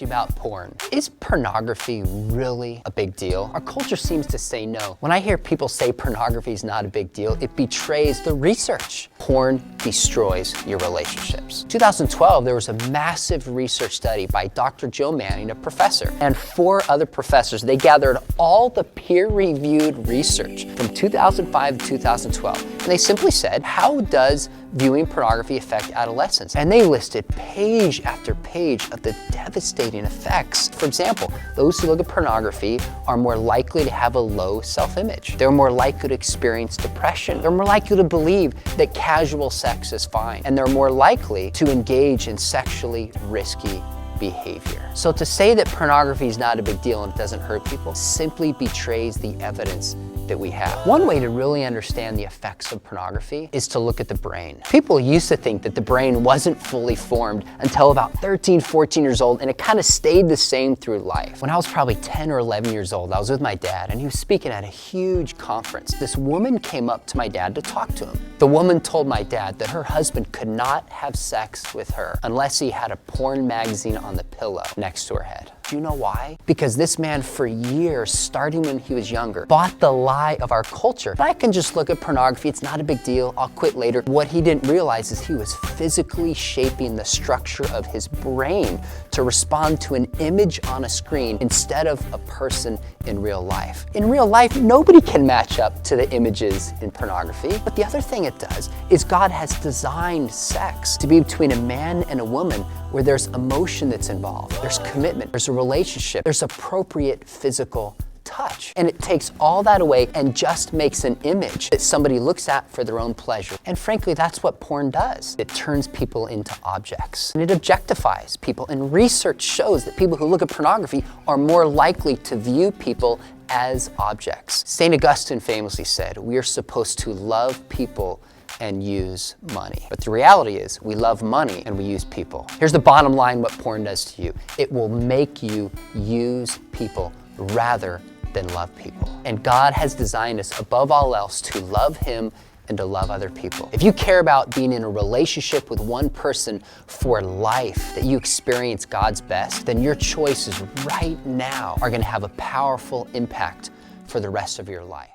about porn. Is pornography really a big deal? Our culture seems to say no. When I hear people say pornography is not a big deal, it betrays the research. Porn destroys your relationships. 2012, there was a massive research study by Dr. Joe Manning, a professor, and 4 other professors. They gathered all the peer-reviewed research from 2005 to 2012, and they simply said, how does viewing pornography affect adolescents? And they listed page after page of the devastating effects. For example, those who look at pornography are more likely to have a low self-image. They're more likely to experience depression. They're more likely to believe that casual sex is fine. And they're more likely to engage in sexually risky behavior. So to say that pornography is not a big deal and it doesn't hurt people simply betrays the evidence that we have. One way to really understand the effects of pornography is to look at the brain. People used to think that the brain wasn't fully formed until about 13, 14 years old, and it kind of stayed the same through life. When I was probably 10 or 11 years old, I was with my dad, and he was speaking at a huge conference. This woman came up to my dad to talk to him. The woman told my dad that her husband could not have sex with her unless he had a porn magazine on the pillow next to her head. Do you know why? Because this man for years, starting when he was younger, bought the lie of our culture. But I can just look at pornography, it's not a big deal, I'll quit later. What he didn't realize is he was physically shaping the structure of his brain to respond to an image on a screen instead of a person in real life. In real life, nobody can match up to the images in pornography. But the other thing it does is God has designed sex to be between a man and a woman where there's emotion that's involved, there's commitment, there's a relationship, there's appropriate physical touch. And it takes all that away and just makes an image that somebody looks at for their own pleasure. And frankly, that's what porn does. It turns people into objects and it objectifies people. And research shows that people who look at pornography are more likely to view people as objects. St. Augustine famously said, we are supposed to love people and use money. But the reality is we love money and we use people. Here's the bottom line what porn does to you. It will make you use people rather than love people. And God has designed us above all else to love Him and to love other people. If you care about being in a relationship with one person for life, that you experience God's best, then your choices right now are going to have a powerful impact for the rest of your life.